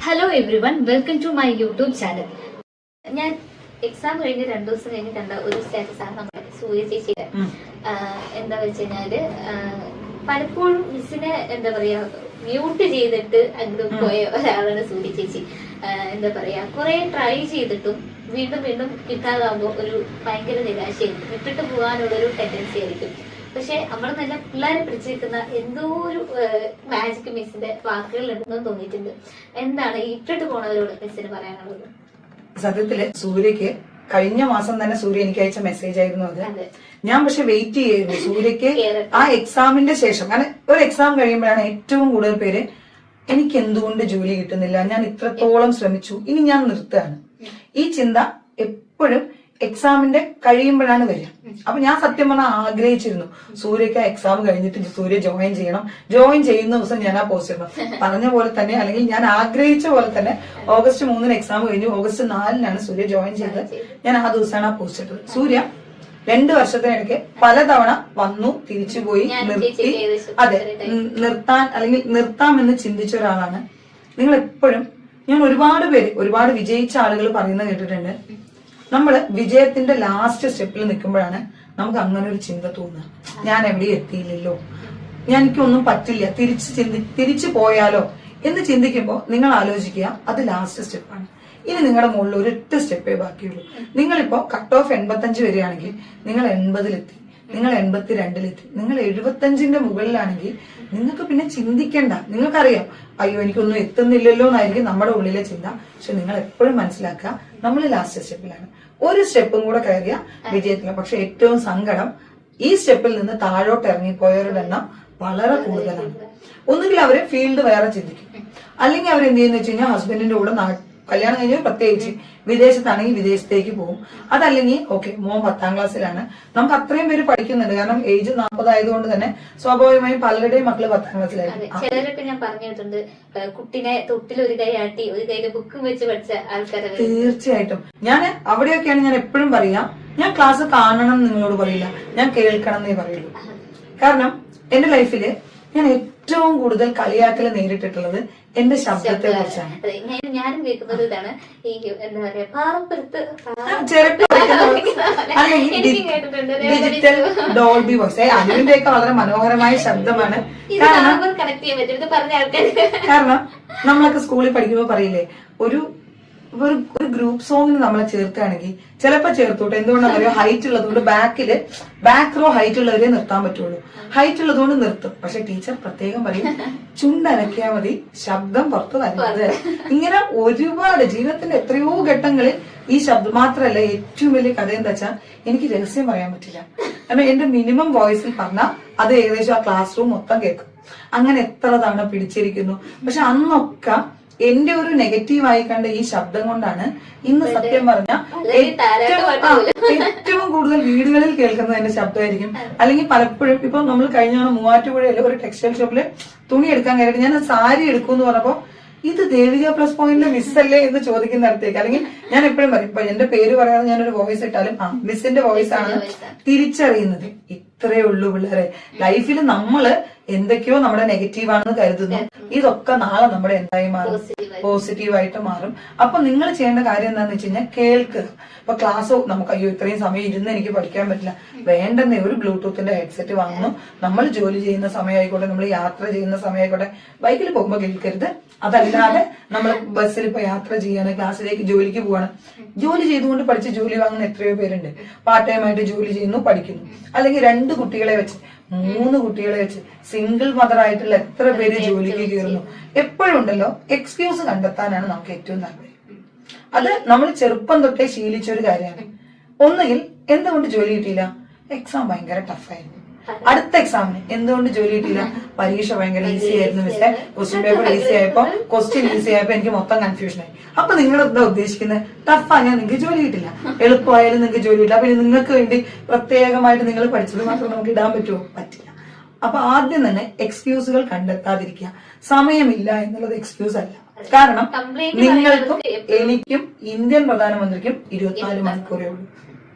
Hello everyone, welcome to my YouTube channel. ഞാൻ exam കഴിഞ്ഞ് 2 ദിവസം കഴിഞ്ഞ് കണ്ട ഒരു സ്റ്റാറ്റസാണ് നമ്മുടെ സൂര്യ ചേച്ചിയുടെ. എന്താ വെച്ച് കഴിഞ്ഞാല് പലപ്പോഴും മിസ്സിനെ എന്താ പറയാ മ്യൂട്ട് ചെയ്തിട്ട് അങ്ങോട്ട് പോയ ഒരാളാണ് സൂര്യ ചേച്ചി. എന്താ പറയാ കുറെ ട്രൈ ചെയ്തിട്ടും വീണ്ടും വീണ്ടും കിട്ടാതാകുമ്പോൾ ഒരു ഭയങ്കര നിരാശയായിരിക്കും, വിട്ടിട്ട് പോകാനുള്ളൊരു ടെൻഡൻസി ആയിരിക്കും. പക്ഷെ നമ്മൾ നല്ല പിള്ളേരെ പിടിച്ചിരിക്കുന്ന എന്തോ ഒരു മാജിക് മിസ്സിന്റെ വാക്കുകൾ ഉണ്ടെന്ന് തോന്നിയിട്ടുണ്ട്. എന്താണ് ഇട്ടിട്ട് പോണവരോട് മിസ്സിന് പറയാനുള്ളത്? സത്യത്തില് സൂര്യക്ക് കഴിഞ്ഞ മാസം തന്നെ സൂര്യ എനിക്ക് അയച്ച മെസ്സേജ് ആയിരുന്നു അത്. ഞാൻ പക്ഷെ വെയിറ്റ് ചെയ്യായിരുന്നു സൂര്യക്ക് ആ എക്സാമിന്റെ ശേഷം. കാരണം ഒരു എക്സാം കഴിയുമ്പോഴാണ് ഏറ്റവും കൂടുതൽ പേര് എനിക്ക് എന്തുകൊണ്ട് ജോലി കിട്ടുന്നില്ല, ഞാൻ ഇത്രത്തോളം ശ്രമിച്ചു, ഇനി ഞാൻ നിർത്തുകയാണ്. ഈ ചിന്ത എപ്പോഴും എക്സാമിന്റെ കഴിയുമ്പോഴാണ് വരിക. അപ്പൊ ഞാൻ സത്യം പറഞ്ഞാൽ ആഗ്രഹിച്ചിരുന്നു സൂര്യക്ക് ആ എക്സാം കഴിഞ്ഞിട്ട് സൂര്യ ജോയിൻ ചെയ്യണം. ജോയിൻ ചെയ്യുന്ന ദിവസം ഞാൻ ആ പോസ്റ്റ് ഇടണം പറഞ്ഞ പോലെ തന്നെ, അല്ലെങ്കിൽ ഞാൻ ആഗ്രഹിച്ച പോലെ തന്നെ. ഓഗസ്റ്റ് 3 എക്സാം കഴിഞ്ഞു, ഓഗസ്റ്റ് 4 സൂര്യ ജോയിൻ ചെയ്തത്. ഞാൻ ആ ദിവസമാണ് ആ പോസ്റ്റ് ഇട്ടത്. സൂര്യ 2 വർഷത്തിനിടയ്ക്ക് പലതവണ വന്നു, തിരിച്ചുപോയി, നിർത്തി. അതെ, നിർത്താൻ അല്ലെങ്കിൽ നിർത്താമെന്ന് ചിന്തിച്ച ഒരാളാണ്. നിങ്ങൾ എപ്പോഴും, ഞാൻ ഒരുപാട് വിജയിച്ച ആളുകൾ പറയുന്നത് കേട്ടിട്ടുണ്ട്, നമ്മള് വിജയത്തിന്റെ ലാസ്റ്റ് സ്റ്റെപ്പിൽ നിൽക്കുമ്പോഴാണ് നമുക്ക് അങ്ങനെ ഒരു ചിന്ത തോന്നുക, ഞാൻ എവിടെയും എത്തിയില്ലല്ലോ, എനിക്കൊന്നും പറ്റില്ല, തിരിച്ചു പോയാലോ എന്ന് ചിന്തിക്കുമ്പോൾ നിങ്ങൾ ആലോചിക്കുക അത് ലാസ്റ്റ് സ്റ്റെപ്പാണ്. ഇനി നിങ്ങളുടെ മുകളിൽ ഒരൊറ്റ സ്റ്റെപ്പേ ബാക്കിയുള്ളൂ. നിങ്ങളിപ്പോ കട്ട് ഓഫ് 85 വരികയാണെങ്കിൽ നിങ്ങൾ 80-ലെത്തി, നിങ്ങൾ 82-ലെത്തി, നിങ്ങൾ 75-ന്റെ മുകളിലാണെങ്കിൽ നിങ്ങൾക്ക് പിന്നെ ചിന്തിക്കേണ്ട. നിങ്ങൾക്കറിയാം അയ്യോ എനിക്കൊന്നും എത്തുന്നില്ലല്ലോ എന്നായിരിക്കും നമ്മുടെ ഉള്ളിലെ ചിന്ത. പക്ഷെ നിങ്ങൾ എപ്പോഴും മനസ്സിലാക്കുക നമ്മൾ ലാസ്റ്റ് സ്റ്റെപ്പിലാണ്. ഒരു സ്റ്റെപ്പും കൂടെ കയറിയ വിജയത്തില്ല. പക്ഷെ ഏറ്റവും സങ്കടം ഈ സ്റ്റെപ്പിൽ നിന്ന് താഴോട്ട് ഇറങ്ങിപ്പോയവരുടെ എണ്ണം വളരെ കൂടുതലാണ്. ഒന്നുകിൽ അവര് ഫീൽഡ് വേറെ ചിന്തിക്കും, അല്ലെങ്കിൽ അവർ എന്ത് ചെയ്യുന്ന വെച്ച് കഴിഞ്ഞാൽ ഹസ്ബൻഡിന്റെ കൂടെ കല്യാണം കഴിഞ്ഞാൽ പ്രത്യേകിച്ച് വിദേശത്താണെങ്കിൽ വിദേശത്തേക്ക് പോകും. അതല്ലെങ്കിൽ ഓക്കെ മോൻ 10ാം ക്ലാസ്സിലാണ്, നമുക്ക് അത്രയും പേര് പഠിക്കുന്നുണ്ട്. കാരണം ഏജ് 40 ആയതുകൊണ്ട് തന്നെ സ്വാഭാവികമായും പലരുടെയും മക്കള് 10ാം ക്ലാസ്സിലായിരിക്കും. ചിലരൊക്കെ ഞാൻ പറഞ്ഞിട്ടുണ്ട് കുട്ടിനെ തൊട്ടിൽ ഒരു കൈ ആട്ടി ഒരു കൈയില് ബുക്കും വെച്ച് പഠിച്ച ആൾക്കാരെ. തീർച്ചയായിട്ടും ഞാൻ അവിടെയൊക്കെയാണ് ഞാൻ എപ്പോഴും പറയാ, ഞാൻ ക്ലാസ് കാണണം നിങ്ങളോട് പറയില്ല, ഞാൻ കേൾക്കണം എന്നേ പറയുള്ളൂ. കാരണം എന്റെ ലൈഫില് ഞാൻ ഏറ്റവും കൂടുതൽ കളിയാക്കൽ നേരിട്ടിട്ടുള്ളത് എന്റെ ശബ്ദത്തെ കുറിച്ചാണ്. ഞാനും കേൾക്കുന്നത് ഇതാണ്, ഈ എന്താ പറയാ പാറപ്പുറത്ത് ഡിജിറ്റൽ ഡോൾബി വോയിസ്, അതിന്റെയൊക്കെ വളരെ മനോഹരമായ ശബ്ദമാണ്. കാരണം നമ്മളൊക്കെ സ്കൂളിൽ പഠിക്കുമ്പോൾ പറയില്ലേ, ഒരു ഗ്രൂപ്പ് സോങ്ങിന് നമ്മളെ ചേർക്കുകയാണെങ്കിൽ ചിലപ്പോ ചേർത്തോട്ടെ, എന്തുകൊണ്ടാണ് അറിയോ, ഹൈറ്റ് ഉള്ളതുകൊണ്ട് ബാക്ക് റോ ഹൈറ്റ് ഉള്ളവരെ നിർത്താൻ പറ്റുള്ളൂ. ഹൈറ്റ് ഉള്ളതുകൊണ്ട് നിർത്തും. പക്ഷെ ടീച്ചർ പ്രത്യേകം പറയും ചുണ്ടനക്കിയാൽ മതി, ശബ്ദം പുറത്തു വരുന്നത്. ഇങ്ങനെ ഒരുപാട് ജീവിതത്തിന്റെ എത്രയോ ഘട്ടങ്ങളിൽ ഈ ശബ്ദം മാത്രമല്ല, ഏറ്റവും വലിയ കഥ എന്താ വെച്ചാൽ എനിക്ക് രഹസ്യം പറയാൻ പറ്റില്ല. കാരണം എന്റെ മിനിമം വോയിസിൽ പറഞ്ഞാൽ അത് ഏകദേശം ആ ക്ലാസ് റൂം മൊത്തം കേൾക്കും. അങ്ങനെ എത്ര തവണ പിടിച്ചിരിക്കുന്നു. പക്ഷെ അന്നൊക്കെ എന്റെ ഒരു നെഗറ്റീവായി കണ്ട ഈ ശബ്ദം കൊണ്ടാണ് ഇന്ന് സത്യം പറഞ്ഞ ഏറ്റവും കൂടുതൽ വീടുകളിൽ കേൾക്കുന്നത് എന്റെ ശബ്ദമായിരിക്കും. അല്ലെങ്കിൽ പലപ്പോഴും ഇപ്പൊ നമ്മൾ കഴിഞ്ഞ മൂവാറ്റുപുഴയില് ഒരു ടെക്സ്റ്റൈൽ ഷോപ്പില് തുണി എടുക്കാൻ കയറിയിട്ട് ഞാൻ സാരി എടുക്കുമെന്ന് പറഞ്ഞപ്പോ ഇത് ദേവിക പ്ലസ് പോയിന്റിലെ മിസ്സല്ലേ എന്ന് ചോദിക്കുന്നിടത്തേക്ക്, അല്ലെങ്കിൽ ഞാൻ എപ്പോഴും പറയും ഇപ്പൊ എന്റെ പേര് പറയാതെ ഞാനൊരു വോയിസ് ഇട്ടാലും മിസ്സിന്റെ വോയിസ് ആണ് തിരിച്ചറിയുന്നത്. ഇത്രയേ ഉള്ളൂ പിള്ളേരെ. ലൈഫിൽ നമ്മള് എന്തൊക്കെയോ നമ്മുടെ നെഗറ്റീവ് ആണെന്ന് കരുതുന്നു, ഇതൊക്കെ നാളെ നമ്മുടെ എന്തായി മാറും, പോസിറ്റീവായിട്ട് മാറും. അപ്പൊ നിങ്ങൾ ചെയ്യേണ്ട കാര്യം എന്താന്ന് വെച്ച് കഴിഞ്ഞാൽ കേൾക്കുക. ഇപ്പൊ ക്ലാസ് നമുക്ക് അയ്യോ ഇത്രയും സമയം ഇരുന്ന് എനിക്ക് പഠിക്കാൻ പറ്റില്ല, വേണ്ടെന്നേ ഒരു ബ്ലൂടൂത്തിന്റെ ഹെഡ്സെറ്റ് വാങ്ങുന്നു. നമ്മൾ ജോലി ചെയ്യുന്ന സമയമായിക്കോട്ടെ, നമ്മൾ യാത്ര ചെയ്യുന്ന സമയമായിക്കോട്ടെ, ബൈക്കിൽ പോകുമ്പോൾ കേൾക്കരുത്. അതല്ലാതെ നമ്മൾ ബസ്സിൽ ഇപ്പൊ യാത്ര ചെയ്യാണ്, ക്ലാസ്സിലേക്ക് ജോലിക്ക് പോവാണ്, ജോലി ചെയ്തുകൊണ്ട് പഠിച്ച് ജോലി വാങ്ങുന്ന എത്രയോ പേരുണ്ട്. പാർട്ട് ടൈം ആയിട്ട് ജോലി ചെയ്യുന്നു, പഠിക്കുന്നു. അല്ലെങ്കിൽ 2 കുട്ടികളെ വെച്ച് 3 കുട്ടികളെ വെച്ച് സിംഗിൾ മദർ ആയിട്ടുള്ള എത്ര പേര് ജോലിക്ക് കയറുന്നു. എപ്പോഴും ഉണ്ടല്ലോ എക്സ്ക്യൂസ് കണ്ടെത്താനാണ് നമുക്ക് ഏറ്റവും താല്പര്യം. അത് നമ്മൾ ചെറുപ്പം തൊട്ടേ ശീലിച്ച ഒരു കാര്യമാണ്. ഒന്നുകിൽ എന്തുകൊണ്ട് ജോലി കിട്ടിയില്ല, എക്സാം ഭയങ്കര ടഫായിരുന്നു. അടുത്ത എക്സാമിന് എന്തുകൊണ്ട് ജോലി കിട്ടിയില്ല, പരീക്ഷ ഭയങ്കര ഈസി ആയിരുന്നു മിസ്സേ, ക്വസ്റ്റ്യൻ പേപ്പർ ഈസി ആയപ്പോ എനിക്ക് മൊത്തം കൺഫ്യൂഷനായി. അപ്പൊ നിങ്ങൾ എന്താ ഉദ്ദേശിക്കുന്നത്, ടഫായാൽ നിങ്ങൾക്ക് ജോലി കിട്ടില്ല, എളുപ്പമായാലും നിങ്ങൾക്ക് ജോലി കിട്ടില്ല. പിന്നെ നിങ്ങൾക്ക് വേണ്ടി പ്രത്യേകമായിട്ട് നിങ്ങൾ പഠിച്ചത് മാത്രം നമുക്ക് ഇടാൻ പറ്റുമോ, പറ്റില്ല. അപ്പൊ ആദ്യം തന്നെ എക്സ്ക്യൂസുകൾ കണ്ടെത്താതിരിക്കുക. സമയമില്ല എന്നുള്ളത് എക്സ്ക്യൂസ് അല്ല. കാരണം നിങ്ങൾക്കും എനിക്കും ഇന്ത്യൻ പ്രധാനമന്ത്രിക്കും 24 മണിക്കൂറേ ഉള്ളൂ.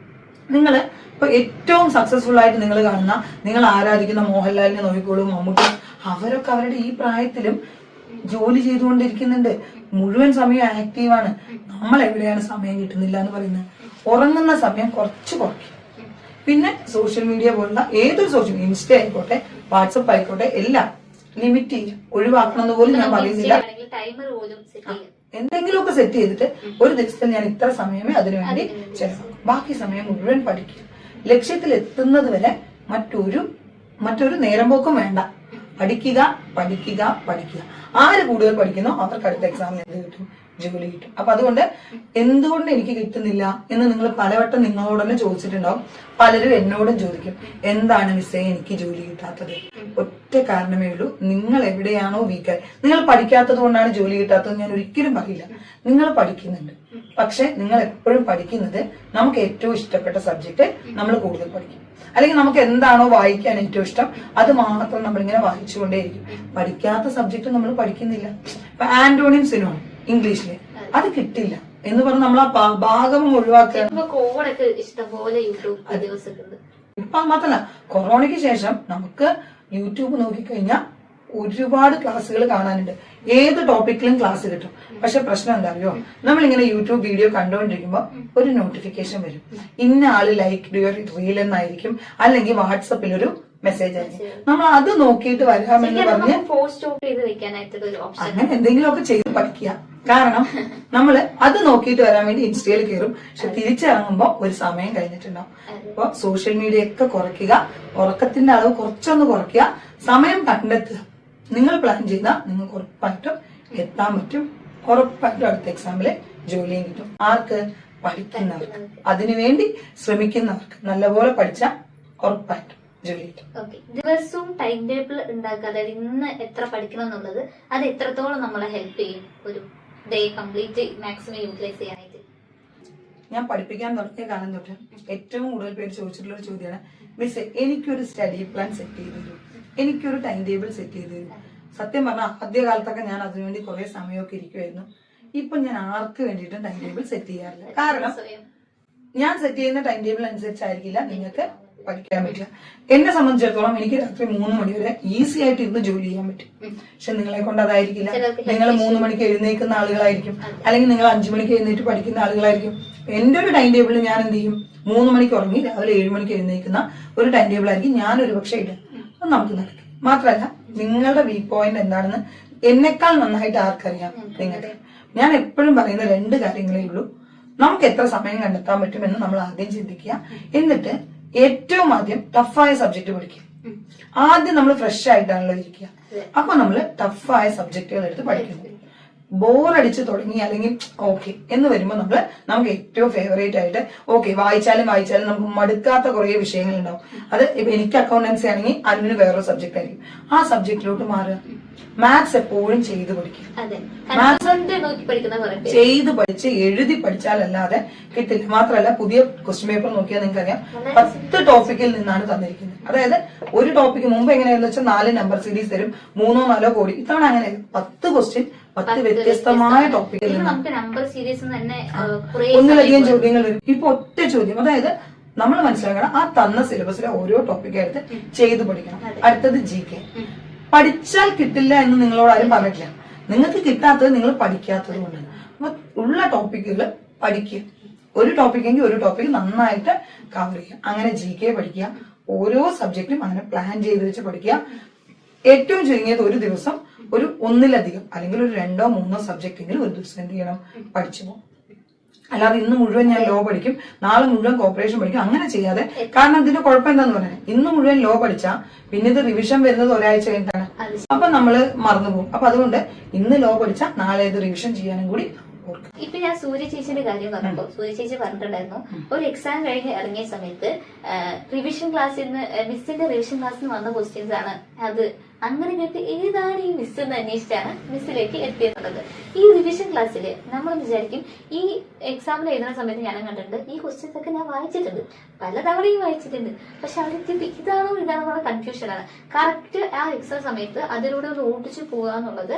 നിങ്ങള് ഇപ്പൊ ഏറ്റവും സക്സസ്ഫുൾ ആയിട്ട് നിങ്ങൾ കാണുന്ന, നിങ്ങൾ ആരാധിക്കുന്ന മോഹൻലാലിനെ നോക്കിക്കോളൂ, മമ്മൂട്ടി, അവരൊക്കെ അവരുടെ ഈ പ്രായത്തിലും ജോലി ചെയ്തുകൊണ്ടിരിക്കുന്നുണ്ട്, മുഴുവൻ സമയം ആക്റ്റീവാണ്. നമ്മൾ എവിടെയാണ് സമയം കിട്ടുന്നില്ല എന്ന് പറയുന്നത്? ഉറങ്ങുന്ന സമയം കുറച്ച് കുറയ്ക്കും. പിന്നെ സോഷ്യൽ മീഡിയ പോലുള്ള ഏതൊരു സോഷ്യൽ, ഇൻസ്റ്റ ആയിക്കോട്ടെ വാട്സപ്പ് ആയിക്കോട്ടെ, എല്ലാം ലിമിറ്റ് ചെയ്യും, ഒഴിവാക്കണം എന്ന് പോലും ഞാൻ പറയുന്നില്ല. എന്തെങ്കിലുമൊക്കെ സെറ്റ് ചെയ്തിട്ട് ഒരു ദിവസത്തിൽ ഞാൻ ഇത്ര സമയമേ അതിനുവേണ്ടി ചെലവാക്കും, ബാക്കി സമയം മുഴുവൻ പഠിക്കുക. ലക്ഷ്യത്തിൽ എത്തുന്നത് വരെ മറ്റൊരു നേരം പോക്കും വേണ്ട. പഠിക്കുക പഠിക്കുക പഠിക്കുക. ആര് കൂടുതൽ പഠിക്കുന്നോ അവർക്ക് അടുത്ത എക്സാമിന് എന്ത് കിട്ടും? ജോലി കിട്ടും. അപ്പൊ അതുകൊണ്ട് എന്തുകൊണ്ട് എനിക്ക് കിട്ടുന്നില്ല എന്ന് നിങ്ങൾ പലവട്ടം നിങ്ങളോട് തന്നെ ചോദിച്ചിട്ടുണ്ടാവും. പലരും എന്നോടും ചോദിക്കും, എന്താണ് മിസ്സേ എനിക്ക് ജോലി കിട്ടാത്തത്? ഒറ്റ കാരണമേ ഉള്ളൂ, നിങ്ങൾ എവിടെയാണോ വീക്കായി, നിങ്ങൾ പഠിക്കാത്തത് കൊണ്ടാണ് ജോലി കിട്ടാത്തത് ഞാൻ ഒരിക്കലും പറയില്ല. നിങ്ങൾ പഠിക്കുന്നുണ്ട്, പക്ഷെ നിങ്ങൾ എപ്പോഴും പഠിക്കുന്നത് നമുക്ക് ഏറ്റവും ഇഷ്ടപ്പെട്ട സബ്ജക്ട് നമ്മൾ കൂടുതൽ പഠിക്കും. അല്ലെങ്കിൽ നമുക്ക് എന്താണോ വായിക്കാൻ ഏറ്റവും ഇഷ്ടം അത് മാത്രം നമ്മളിങ്ങനെ വായിച്ചുകൊണ്ടേയിരിക്കും. പഠിക്കാത്ത സബ്ജക്ട് നമ്മൾ പഠിക്കുന്നില്ല. ഇപ്പൊ ആന്റോണിയം സിനോണിം ഇംഗ്ലീഷില് അത് കിട്ടില്ല എന്ന് പറഞ്ഞ് നമ്മൾ ആ ഭാഗം ഒഴിവാക്കുക. ഇപ്പൊ മാത്രല്ല, കൊറോണയ്ക്ക് ശേഷം നമുക്ക് യൂട്യൂബ് നോക്കിക്കഴിഞ്ഞാൽ ഒരുപാട് ക്ലാസ്സുകൾ കാണാനുണ്ട്. ഏത് ടോപ്പിക്കിലും ക്ലാസ് കിട്ടും. പക്ഷെ പ്രശ്നം എന്താ അറിയോ, നമ്മളിങ്ങനെ യൂട്യൂബ് വീഡിയോ കണ്ടുകൊണ്ടിരിക്കുമ്പോൾ ഒരു നോട്ടിഫിക്കേഷൻ വരും, ഇന്ന ആള് ലൈക്ക് യുവർ റീൽ എന്നായിരിക്കും, അല്ലെങ്കിൽ വാട്സപ്പിൽ ഒരു മെസ്സേജ് ആയിരിക്കും. നമ്മൾ അത് നോക്കിയിട്ട് വരാമെന്ന് പറഞ്ഞ് അങ്ങനെ എന്തെങ്കിലുമൊക്കെ ചെയ്ത് പഠിക്കുക. കാരണം നമ്മള് അത് നോക്കിയിട്ട് വരാൻ വേണ്ടി ഇൻസ്റ്റയിൽ കയറും, പക്ഷെ തിരിച്ചിറങ്ങുമ്പോ ഒരു സമയം കഴിഞ്ഞിട്ടുണ്ടാവും. അപ്പൊ സോഷ്യൽ മീഡിയ ഒക്കെ കുറയ്ക്കുക, ഉറക്കത്തിന്റെ അളവ് കുറച്ചൊന്ന് കുറയ്ക്കുക, സമയം കണ്ടെത്തുക. നിങ്ങൾ പ്ലാൻ ചെയ്താൽ നിങ്ങൾക്ക് ഉറപ്പായിട്ടും എത്താൻ പറ്റും. ഉറപ്പായിട്ടും അടുത്ത എക്സാമില് ജോലിയും കിട്ടും. ആർക്ക്? പഠിക്കുന്നവർക്ക്, അതിനുവേണ്ടി ശ്രമിക്കുന്നവർക്ക്. നല്ലപോലെ പഠിച്ചാൽ ഉറപ്പായിട്ടും ജോലി കിട്ടും. ദിവസവും ടൈം ടേബിൾ ഉണ്ടാക്കുക, അതായത് ഇന്ന് എത്ര പഠിക്കണം എന്നുള്ളത്, അത് എത്രത്തോളം നമ്മളെ ഹെൽപ്പ് ചെയ്യും ഒരു ഡേ കംപ്ലീറ്റ് മാക്സിമം യൂട്ടിലൈസ് ചെയ്യാനായിട്ട്? ഞാൻ പഠിപ്പിക്കാൻ തുടങ്ങിയ കാലം തൊട്ട് ഏറ്റവും കൂടുതൽ പേര് ചോദിച്ചിട്ടുള്ള ഒരു ചോദ്യമാണ്, മിസ് എനിക്കൊരു സ്റ്റഡി പ്ലാൻ സെറ്റ് ചെയ്ത് തരൂ, എനിക്കൊരു ടൈം ടേബിൾ സെറ്റ് ചെയ്ത് തരൂ. സത്യം പറഞ്ഞാൽ ആദ്യ കാലത്തൊക്കെ ഞാൻ അതിനുവേണ്ടി കുറെ സമയമൊക്കെ ഇരിക്കുമായിരുന്നു. ഇപ്പൊ ഞാൻ ആർക്ക് വേണ്ടിയിട്ടും ടൈം ടേബിൾ സെറ്റ് ചെയ്യാറില്ല. കാരണം ഞാൻ സെറ്റ് ചെയ്യുന്ന ടൈം ടേബിൾ അനുസരിച്ചായിരിക്കില്ല നിങ്ങൾക്ക് പഠിക്കാൻ പറ്റുക. എന്നെ സംബന്ധിച്ചിടത്തോളം എനിക്ക് രാത്രി 3 മണി വരെ ഈസി ആയിട്ട് ഇരുന്ന് ജോലി ചെയ്യാൻ പറ്റും. പക്ഷെ നിങ്ങളെ കൊണ്ട് അതായിരിക്കില്ല. നിങ്ങൾ 3 മണിക്ക് എഴുന്നേൽക്കുന്ന ആളുകളായിരിക്കും, അല്ലെങ്കിൽ നിങ്ങൾ 5 മണിക്ക് എഴുന്നേറ്റ് പഠിക്കുന്ന ആളുകളായിരിക്കും. എന്റെ ഒരു ടൈം ടേബിളിൽ ഞാൻ എന്ത് ചെയ്യും, 3 മണിക്ക് ഉറങ്ങി രാവിലെ 7 മണിക്ക് എഴുന്നേൽക്കുന്ന ഒരു ടൈം ടേബിൾ ആയിരിക്കും ഞാൻ ഒരു പക്ഷെ ഇടുക. അത് നമുക്ക് നടക്കും. മാത്രമല്ല, നിങ്ങളുടെ വീക്ക് പോയിന്റ് എന്താണെന്ന് എന്നെക്കാൾ നന്നായിട്ട് ആർക്കറിയാം? നിങ്ങൾക്ക്. ഞാൻ എപ്പോഴും പറയുന്ന 2 കാര്യങ്ങളേ ഉള്ളൂ. നമുക്ക് എത്ര സമയം കണ്ടെത്താൻ പറ്റുമെന്ന് നമ്മൾ ആദ്യം ചിന്തിക്കുക. എന്നിട്ട് ഏറ്റവും ആദ്യം ടഫായ സബ്ജക്ട് പഠിക്കുക. ആദ്യം നമ്മൾ ഫ്രഷ് ആയിട്ടാണല്ലോ ഇരിക്കുക. അപ്പൊ നമ്മൾ ടഫായ സബ്ജക്റ്റുകൾ എടുത്ത് പഠിക്കുന്നു. ബോറടിച്ച് തുടങ്ങി അല്ലെങ്കിൽ ഓക്കെ എന്ന് വരുമ്പോൾ നമുക്ക് ഏറ്റവും ഫേവറേറ്റ് ആയിട്ട് വായിച്ചാലും നമുക്ക് മടുക്കാത്ത കുറെ വിഷയങ്ങൾ ഉണ്ടാവും. അത് ഇപ്പൊ എനിക്ക് അക്കൗണ്ടൻസി ആണെങ്കിൽ അതിന് വേറൊരു സബ്ജക്ട് ആയിരിക്കും. ആ സബ്ജക്റ്റിലോട്ട് മാറുക. മാത്സ് എപ്പോഴും ചെയ്ത് പഠിക്കും. ചെയ്ത് പഠിച്ച് എഴുതി പഠിച്ചാലല്ലാതെ കിട്ടില്ല. മാത്രമല്ല, പുതിയ ക്വസ്റ്റ്യൻ പേപ്പർ നോക്കിയാൽ നിങ്ങൾക്ക് അറിയാം 10 ടോപ്പിക്കിൽ നിന്നാണ് തന്നിരിക്കുന്നത്. അതായത് ഒരു ടോപ്പിക്ക് മുമ്പ് എങ്ങനെയാണെന്ന് വെച്ചാൽ 4 നമ്പർ സീരീസ് തരും, 3-4 കോടി. ഇത്തവണ അങ്ങനെ 10 ക്വസ്റ്റ്യൻ 10 വ്യത്യസ്തമായ ടോപ്പിക്കിൽ ഒന്നിലധികം ചോദ്യങ്ങൾ വരും. ഇപ്പൊ ഒറ്റ ചോദ്യം. അതായത് നമ്മൾ മനസ്സിലാക്കണം, ആ തന്ന സിലബസിലെ ഓരോ ടോപ്പിക്കായിട്ട് ചെയ്ത് പഠിക്കണം. അടുത്തത് GK. പഠിച്ചാൽ കിട്ടില്ല എന്ന് നിങ്ങളോട് ആരും പറഞ്ഞിട്ടില്ല. നിങ്ങൾക്ക് കിട്ടാത്തത് നിങ്ങൾ പഠിക്കാത്തത് കൊണ്ടാണ്. അപ്പൊ ഉള്ള ടോപ്പിക്കുകൾ പഠിക്കുക. ഒരു ടോപ്പിക്കെങ്കിൽ ഒരു ടോപ്പിക് നന്നായിട്ട് കവർ ചെയ്യുക. അങ്ങനെ GK പഠിക്കുക. ഓരോ സബ്ജക്റ്റും അങ്ങനെ പ്ലാൻ ചെയ്ത് വെച്ച് പഠിക്കുക. ഏറ്റവും ചുരുങ്ങിയത് ഒരു ദിവസം ഒരു 1-ലധികം അല്ലെങ്കിൽ ഒരു 2-3 സബ്ജക്റ്റെങ്കിലും ഒരു ദിവസം എന്ത് ചെയ്യണം, പഠിച്ചു പോകും. അല്ലാതെ ഇന്ന് മുഴുവൻ ഞാൻ ലോ പഠിക്കും, നാളെ മുഴുവൻ കോർപ്പറേഷൻ പഠിക്കും, അങ്ങനെ ചെയ്യാതെ. കാരണം ഇതിന്റെ കുഴപ്പം എന്താന്ന് പറഞ്ഞാൽ, ഇന്ന് മുഴുവൻ ലോ പഠിച്ചാൽ പിന്നെ ഇത് റിവിഷൻ വരുന്നത് ഒരാഴ്ച കഴിഞ്ഞിട്ടാണ്. അപ്പൊ നമ്മള് മറന്നുപോകും. അപ്പൊ അതുകൊണ്ട് ഇന്ന് ലോ പഠിച്ചാൽ നാളെ ഇത് റിവിഷൻ ചെയ്യാനും കൂടി ഓർക്കും. ഇപ്പൊ ഞാൻ സൂര്യ ചേച്ചിയുടെ കാര്യം പറഞ്ഞപ്പോ സൂര്യ ചേച്ചി പറഞ്ഞിട്ടുണ്ടായിരുന്നു, ഒരു എക്സാം കഴിഞ്ഞ് ഇറങ്ങിയ സമയത്ത് റിവിഷൻ ക്ലാസ്സിൽ നിന്ന് മിസ്സിന്റെ റിവിഷൻ ക്ലാസ്സിൽ നിന്ന് വന്ന ക്വസ്റ്റ്യൻസ് ആണ് അത്. അങ്ങനെ കേട്ട് ഏതാണ് ഈ മിസ് എന്ന് അന്വേഷിച്ചാണ് മിസ്സിലേക്ക് എത്തിയെന്നുള്ളത്. ഈ റിവിഷൻ ക്ലാസ്സിൽ നമ്മൾ വിചാരിക്കും, ഈ എക്സാമിൽ എഴുതുന്ന സമയത്ത് ഞാനും കണ്ടിട്ടുണ്ട്, ഈ ക്വസ്റ്റ്യൻസ് ഒക്കെ ഞാൻ വായിച്ചിട്ടുണ്ട്, പലതവണയും വായിച്ചിട്ടുണ്ട്. പക്ഷെ അവരെത്തിയപ്പോൾ ഇതാണോ എന്നുള്ള കൺഫ്യൂഷനാണ്. കറക്റ്റ് ആ എക്സാം സമയത്ത് അതിലൂടെ ഒന്ന് ഓടിച്ചു പോകുക എന്നുള്ളത്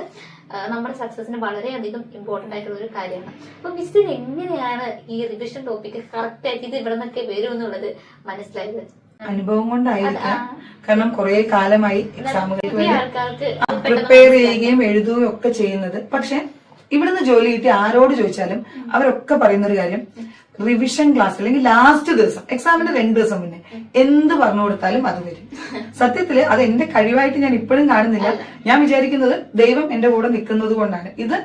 നമ്മുടെ സക്സസിന് വളരെയധികം ഇമ്പോർട്ടന്റ് ആയിട്ടുള്ള ഒരു കാര്യമാണ്. അപ്പൊ മിസ്സിന് എങ്ങനെയാണ് ഈ റിവിഷൻ ടോപ്പിക് കറക്റ്റ് ആയിട്ട് ഇത് ഇവിടെ നിന്നൊക്കെ വരും എന്നുള്ളത് മനസ്സിലായത്? അനുഭവം കൊണ്ടായിരിക്കാം. കാരണം കുറെ കാലമായി എക്സാമുകൾക്ക് വേണ്ടി പ്രിപ്പയർ ചെയ്യുകയും എഴുതുകയും ഒക്കെ ചെയ്യുന്നത്. പക്ഷെ ഇവിടുന്ന് ജോലി കിട്ടി ആരോട് ചോദിച്ചാലും അവരൊക്കെ പറയുന്ന ഒരു കാര്യം, റിവിഷൻ ക്ലാസ് അല്ലെങ്കിൽ ലാസ്റ്റ് ദിവസം എക്സാമിന്റെ 2 ദിവസം മുന്നേ എന്ത് പറഞ്ഞു കൊടുത്താലും അത് വരും. സത്യത്തില് അത് എന്റെ കഴിവായിട്ട് ഞാൻ ഇപ്പോഴും കാണുന്നില്ല. ഞാൻ വിചാരിക്കുന്നത് ദൈവം എന്റെ കൂടെ നിൽക്കുന്നത് കൊണ്ടാണ്. ഇത്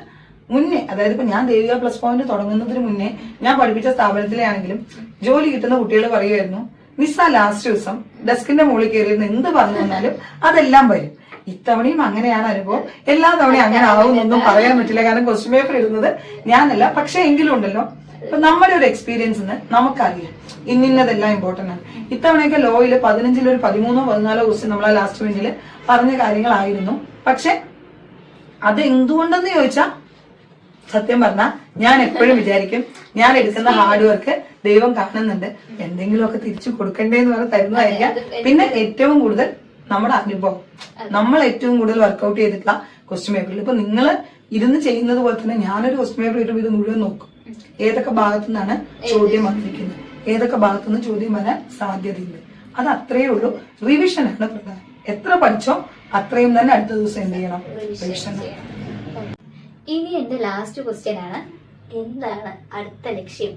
മുന്നേ, അതായത് ഇപ്പൊ ഞാൻ ദേവിക പ്ലസ് പോയിന്റ് തുടങ്ങുന്നതിന് മുന്നേ ഞാൻ പഠിപ്പിച്ച സ്ഥാപനത്തിലെ ആണെങ്കിലും ജോലി കിട്ടുന്ന കുട്ടികൾ പറയുമായിരുന്നു, മിസ്സാ ലാസ്റ്റ് ദിവസം ഡെസ്കിന്റെ മുകളിൽ കയറിയിരുന്ന് എന്ത് പറഞ്ഞു തന്നാലും അതെല്ലാം വരും. ഇത്തവണയും അങ്ങനെയാണ് അനുഭവം. എല്ലാ തവണയും അങ്ങനെ ആവുമെന്നൊന്നും പറയാൻ പറ്റില്ല, കാരണം ക്വസ്റ്റ്യൻ പേപ്പർ ഇടുന്നത് ഞാനല്ല. പക്ഷെ എങ്കിലും ഉണ്ടല്ലോ, ഇപ്പൊ നമ്മുടെ ഒരു എക്സ്പീരിയൻസിന് നമുക്കറിയാം ഇന്നതെല്ലാം ഇമ്പോർട്ടന്റ് ആണ്. ഇത്തവണയൊക്കെ ലോയില് 15-ൽ ഒരു 13-ഓ 14-ഓ ക്വസ്റ്റ്യൻ നമ്മളെ ലാസ്റ്റ് മിനിറ്റിൽ പറഞ്ഞ കാര്യങ്ങളായിരുന്നു. പക്ഷെ അത് എന്തുകൊണ്ടെന്ന് ചോദിച്ചാൽ, സത്യം പറഞ്ഞാൽ ഞാൻ എപ്പോഴും വിചാരിക്കും ഞാൻ എടുക്കുന്ന ഹാർഡ് വർക്ക് ദൈവം കാണുന്നുണ്ട്, എന്തെങ്കിലുമൊക്കെ തിരിച്ചു കൊടുക്കണ്ടേന്ന് പറഞ്ഞ് തരുന്നതായിരിക്കാം. പിന്നെ ഏറ്റവും കൂടുതൽ നമ്മുടെ അനുഭവം, നമ്മൾ ഏറ്റവും കൂടുതൽ വർക്ക്ഔട്ട് ചെയ്തിട്ടുള്ള ക്വസ്റ്റ്യൻ പേപ്പറിൽ. ഇപ്പൊ നിങ്ങൾ ഇരുന്ന് ചെയ്യുന്നത് പോലെ തന്നെ ഞാനൊരു ക്വസ്റ്റ്യൻ പേപ്പർ ഇടുമ്പോൾ ഇത് മുഴുവൻ നോക്കും, ഏതൊക്കെ ഭാഗത്തു നിന്നാണ് ചോദ്യം വന്നിരിക്കുന്നത്, ഏതൊക്കെ ഭാഗത്തുനിന്ന് ചോദ്യം വരാൻ സാധ്യതയുണ്ട്. അത് അത്രയേ ഉള്ളൂ. റിവിഷനാണ് പ്രധാനം. എത്ര പഠിച്ചോ അത്രയും തന്നെ അടുത്ത ദിവസം എന്ത് ചെയ്യണം, റിവിഷൻ. ഇനി എന്റെ ലാസ്റ്റ് ക്വസ്റ്റ്യൻ ആണ്, എന്താണ് അടുത്ത ലക്ഷ്യം?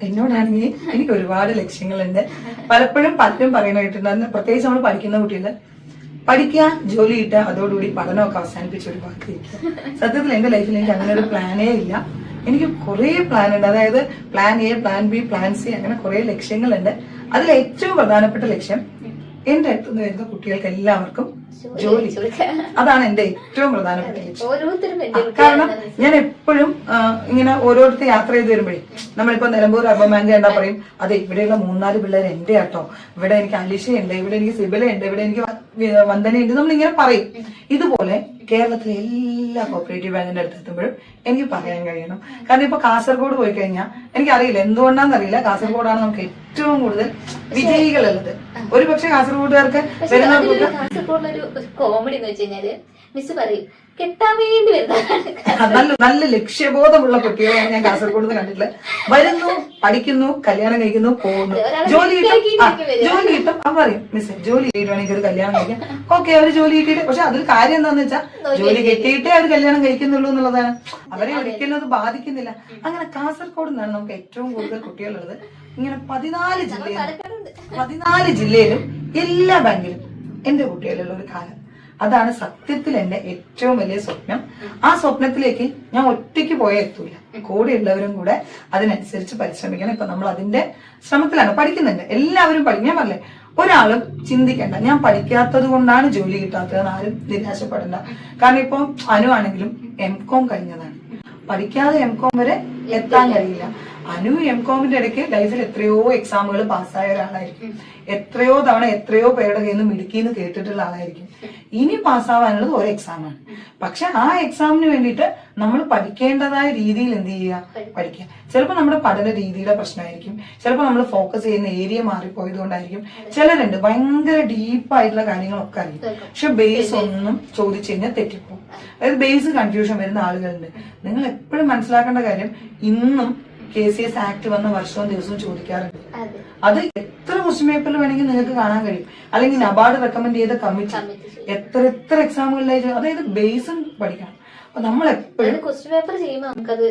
എന്നോടാണെങ്കിൽ എനിക്ക് ഒരുപാട് ലക്ഷ്യങ്ങളുണ്ട്. പലപ്പോഴും പലരും പറയുന്ന കേട്ടിട്ടുണ്ട്, പ്രത്യേകിച്ച് നമ്മൾ പഠിക്കുന്ന കുട്ടികൾ, പഠിക്കുക, ജോലി കിട്ടുക, അതോടുകൂടി പഠനമൊക്കെ അവസാനിപ്പിച്ച് ഒരു ഭാഗത്തിരിക്കുക. സത്യത്തിൽ എന്റെ ലൈഫിൽ എനിക്ക് അങ്ങനെ ഒരു പ്ലാനേ ഇല്ല. എനിക്ക് കുറെ പ്ലാൻ ഉണ്ട്. അതായത് plan A, plan B, plan C, അങ്ങനെ കുറെ ലക്ഷ്യങ്ങളുണ്ട്. അതിൽ ഏറ്റവും പ്രധാനപ്പെട്ട ലക്ഷ്യം എന്റെ അടുത്തുനിന്ന് വരുന്ന കുട്ടികൾക്ക് എല്ലാവർക്കും ജോലി. അതാണ് എന്റെ ഏറ്റവും പ്രധാനപ്പെട്ട ലക്ഷ്യം. കാരണം ഞാൻ എപ്പോഴും ഇങ്ങനെ ഓരോരുത്തർ യാത്ര ചെയ്ത് വരുമ്പോഴേ, നമ്മളിപ്പോ നിലമ്പൂർ അർബൻ ബാങ്ക് കണ്ടാ പറയും, അതെ ഇവിടെയുള്ള 3-4 പിള്ളേർ എന്റെ ആട്ടോ, ഇവിടെ എനിക്ക് അലിഷയുണ്ട്, ഇവിടെ എനിക്ക് സിബിലയുണ്ട്, ഇവിടെ എനിക്ക് വന്ദനയുണ്ട്, നമ്മളിങ്ങനെ പറയും. ഇതുപോലെ കേരളത്തിലെ എല്ലാ കോപ്പറേറ്റീവ് ബാങ്കിന്റെ അടുത്ത് എത്തുമ്പോഴും എനിക്ക് പറയാൻ കഴിയണം. കാരണം ഇപ്പൊ കാസർഗോഡ് പോയി കഴിഞ്ഞാൽ എനിക്കറിയില്ല എന്തുകൊണ്ടാണെന്നറിയില്ല, കാസർഗോഡാണ് നമുക്ക് ഏറ്റവും കൂടുതൽ വിജയികളുള്ളത്. ഒരു പക്ഷെ കാസർഗോഡുകാർക്ക് വരുന്നവർക്ക് കാസർഗോഡിലൊരു കോമഡി എന്ന് വെച്ച് കഴിഞ്ഞാല് മിസ് പറയും, കെട്ടാൻ വേണ്ടി വരുന്നതാണ്. നല്ല ലക്ഷ്യബോധമുള്ള കുട്ടികളെ ഞാൻ കാസർഗോഡ് കണ്ടിട്ടില്ല. വരുന്നു, പഠിക്കുന്നു, കല്യാണം കഴിക്കുന്നു, പോകുന്നു, ജോലി കിട്ടും. അവ പറയും, മിസ് ജോലി കിട്ടുവാണെങ്കിൽ ഒരു കല്യാണം കഴിക്കാം. ഓക്കെ, അവര് ജോലി കിട്ടിയിട്ട്, പക്ഷെ അതൊരു കാര്യം എന്താന്ന് വെച്ചാൽ ജോലി കിട്ടിയിട്ടേ അവർ കല്യാണം കഴിക്കുന്നുള്ളൂ എന്നുള്ളതാണ്. അവരെ ഒരിക്കലും അത് ബാധിക്കുന്നില്ല. അങ്ങനെ കാസർഗോഡ് നിന്നാണ് നമുക്ക് ഏറ്റവും കൂടുതൽ കുട്ടികളുള്ളത്. ഇങ്ങനെ 14 ജില്ലയിലും എല്ലാ ബാങ്കിലും എന്റെ കുട്ടികളുള്ള ഒരു കാലം. അതാണ് സത്യത്തിൽ എന്റെ ഏറ്റവും വലിയ സ്വപ്നം. ആ സ്വപ്നത്തിലേക്ക് ഞാൻ ഒറ്റയ്ക്ക് പോയാൽ എത്തൂല, കൂടെയുള്ളവരും കൂടെ അതിനനുസരിച്ച് പരിശ്രമിക്കണം. ഇപ്പൊ നമ്മൾ അതിന്റെ ശ്രമത്തിലാണ്. പഠിക്കുന്നുണ്ട്, എല്ലാവരും പഠിക്കും. ഞാൻ പറഞ്ഞേ, ഒരാളും ചിന്തിക്കേണ്ട ഞാൻ പഠിക്കാത്തത് കൊണ്ടാണ് ജോലി കിട്ടാത്തതെന്ന് ആരും നിരാശപ്പെടേണ്ട. കാരണം ഇപ്പൊ അനു ആണെങ്കിലും M.Com കഴിഞ്ഞതാണ്, പഠിക്കാതെ M.Com വരെ എത്താൻ കഴിയില്ല. അനു M.Com-ന്റെ ഇടയ്ക്ക് ലൈഫിൽ എത്രയോ എക്സാമുകൾ പാസ്സായ ഒരാളായിരിക്കും, എത്രയോ തവണ എത്രയോ പേരുടെ കയ്യിൽ നിന്ന് മിടുക്കിന്ന് കേട്ടിട്ടുള്ള ആളായിരിക്കും. ഇനി പാസ്സാവാനുള്ളത് ഒരു എക്സാമാണ്. പക്ഷെ ആ എക്സാമിന് വേണ്ടിയിട്ട് നമ്മൾ പഠിക്കേണ്ടതായ രീതിയിൽ എന്ത് ചെയ്യുക, പഠിക്കുക. ചിലപ്പോൾ നമ്മുടെ പഠന രീതിയുടെ പ്രശ്നമായിരിക്കും, ചിലപ്പോൾ നമ്മൾ ഫോക്കസ് ചെയ്യുന്ന ഏരിയ മാറിപ്പോയത് കൊണ്ടായിരിക്കും. ചിലരുണ്ട് ഭയങ്കര ഡീപ്പായിട്ടുള്ള കാര്യങ്ങളൊക്കെ അറിയും, പക്ഷെ ബേസ് ഒന്നും ചോദിച്ചു കഴിഞ്ഞാൽ തെറ്റിപ്പോകും. അതായത് ബേസ് കൺഫ്യൂഷൻ വരുന്ന ആളുകളുണ്ട്. നിങ്ങൾ എപ്പോഴും മനസ്സിലാക്കേണ്ട കാര്യം, ഇന്നും KCS ആക്ട് വന്ന വർഷവും ദിവസവും ചോദിക്കാറുണ്ട്. അത് എത്ര ക്വസ്റ്റ്യൻ പേപ്പറിൽ വേണമെങ്കിൽ നിങ്ങൾക്ക് കാണാൻ കഴിയും. അല്ലെങ്കിൽ നബാർഡ് റെക്കമെൻഡ് ചെയ്ത കമ്മിറ്റി എത്ര എക്സാമുകളിലായിട്ട്, അതായത് ബേസും പഠിക്കണം. അപ്പൊ നമ്മൾ എപ്പോഴും ക്വസ്റ്റ്യൻ പേപ്പർ ചെയ്യുമ്പോൾ നമുക്കത്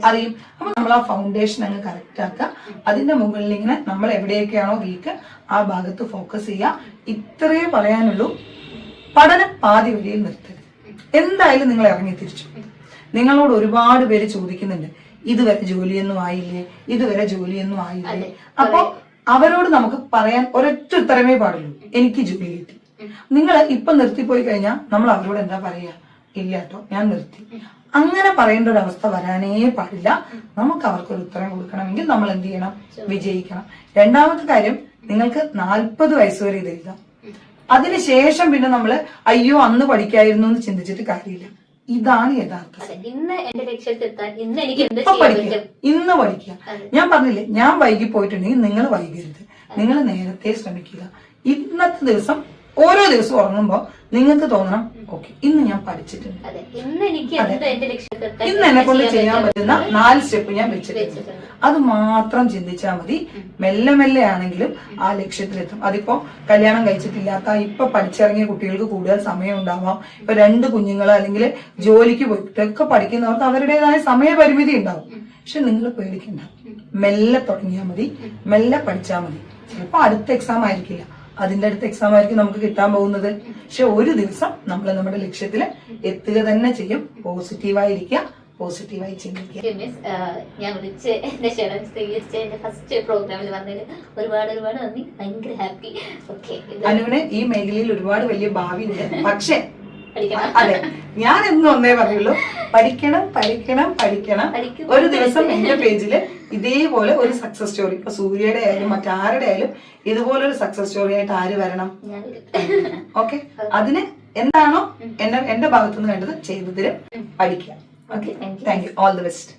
അറിയും. അപ്പൊ നമ്മൾ ആ ഫൗണ്ടേഷൻ അങ്ങ് കറക്റ്റ് ആക്കുക. അതിന്റെ മുകളിൽ ഇങ്ങനെ നമ്മൾ എവിടെയൊക്കെയാണോ വീക്ക് ആ ഭാഗത്ത് ഫോക്കസ് ചെയ്യുക. ഇത്രയേ പറയാനുള്ളൂ. പഠനം പാതി വഴിയിൽ നിർത്തരുത്. എന്തായാലും നിങ്ങൾ ഇറങ്ങി തിരിച്ചു. നിങ്ങളോട് ഒരുപാട് പേര് ചോദിക്കുന്നുണ്ട്, ഇതുവരെ ജോലിയൊന്നും ആയില്ലേ, ഇതുവരെ ജോലിയൊന്നും ആയില്ലേ. അപ്പൊ അവരോട് നമുക്ക് പറയാൻ ഒരൊറ്റ ഉത്തരമേ പാടുള്ളൂ, എനിക്ക് ജോലി കിട്ടി. നിങ്ങൾ ഇപ്പൊ നിർത്തിപ്പോയി കഴിഞ്ഞാൽ നമ്മൾ അവരോട് എന്താ പറയാ, ഇല്ല കേട്ടോ ഞാൻ നിർത്തി. അങ്ങനെ പറയേണ്ട ഒരു അവസ്ഥ വരാനേ പാടില്ല. നമുക്ക് അവർക്കൊരു ഉത്തരം കൊടുക്കണമെങ്കിൽ നമ്മൾ എന്ത് ചെയ്യണം, വിജയിക്കണം. രണ്ടാമത്തെ കാര്യം, നിങ്ങൾക്ക് 40 വയസ്സ് വരെ ഇത് എഴുതാം. അതിനുശേഷം പിന്നെ നമ്മള് അയ്യോ അന്ന് പഠിക്കായിരുന്നു എന്ന് ചിന്തിച്ചിട്ട് കാര്യമില്ല. ഇതാണ് യഥാർത്ഥം. ഇന്ന് പഠിക്കുക. ഞാൻ പറഞ്ഞില്ലേ, ഞാൻ വൈകി പോയിട്ടുണ്ടെങ്കിൽ നിങ്ങൾ വൈകരുത്, നിങ്ങൾ നേരത്തെ ശ്രമിക്കുക. ഇന്നത്തെ ദിവസം ഓരോ ദിവസവും ഉറങ്ങുമ്പോ നിങ്ങൾക്ക് തോന്നണം ഓക്കെ ഇന്ന് ഞാൻ പഠിച്ചിട്ടുണ്ട്, അതെ, ഇന്ന് എനിക്ക് എന്ത് എന്റെ ലക്ഷ്യത്തിൽ ഇന്ന് എന്നെ കൊണ്ട് ചെയ്യാൻ പറ്റുന്ന 4 സ്റ്റെപ്പ് ഞാൻ വെച്ചിട്ടുണ്ട്. അത് മാത്രം ചിന്തിച്ചാൽ മതി. മെല്ലെ മെല്ലെ ആണെങ്കിലും ആ ലക്ഷ്യത്തിലെത്തും. അതിപ്പോ കല്യാണം കഴിച്ചിട്ടില്ലാത്ത ഇപ്പൊ പഠിച്ചിറങ്ങിയ കുട്ടികൾക്ക് കൂടുതൽ സമയം ഉണ്ടാവാം. ഇപ്പൊ 2 കുഞ്ഞുങ്ങൾ അല്ലെങ്കിൽ ജോലിക്ക് പോയിട്ടൊക്കെ പഠിക്കുന്നവർക്ക് അവരുടേതായ സമയപരിമിതി ഉണ്ടാവും. പക്ഷെ നിങ്ങൾ പേടിക്കണ്ട, മെല്ലെ തുടങ്ങിയാൽ മതി, മെല്ലെ പഠിച്ചാൽ മതി. ചിലപ്പോ അടുത്ത എക്സാം ആയിരിക്കില്ല, അതിന്റെ അടുത്ത എക്സാം ആയിരിക്കും നമുക്ക് കിട്ടാൻ പോകുന്നത്. പക്ഷെ ഒരു ദിവസം നമ്മൾ നമ്മുടെ ലക്ഷ്യത്തിൽ എത്തുക തന്നെ ചെയ്യും. പോസിറ്റീവായിരിക്കുക, പോസിറ്റീവായി ചിന്തിക്കുക. ഞാൻ വിളിച്ച് എന്റെ ക്ഷണം സ്വീകരിച്ച എന്റെ ഫസ്റ്റ് പ്രോഗ്രാമിൽ വന്നതിന് ഒരുപാട് നന്ദി. ഭയങ്കര ഹാപ്പി. ഓക്കെ, അനുവിന് ഈ മേഖലയിൽ ഒരുപാട് വലിയ ഭാവിയുണ്ട്. പക്ഷെ അതെ, ഞാൻ എന്നും ഒന്നേ പറയുള്ളൂ, പഠിക്കണം പഠിക്കണം പഠിക്കണം. ഒരു ദിവസം എന്റെ പേജില് ഇതേപോലെ ഒരു സക്സസ് സ്റ്റോറി, ഇപ്പൊ സൂര്യയുടെ ആയാലും മറ്റാരുടെ ആയാലും ഇതുപോലൊരു സക്സസ് സ്റ്റോറി ആയിട്ട് ആര് വരണം? ഓക്കെ, അതിന് എന്താണോ എന്റെ ഭാഗത്തുനിന്ന് വേണ്ടത് ചെയ്തതിന് പഠിക്കുക. Okay, thank you. All the best.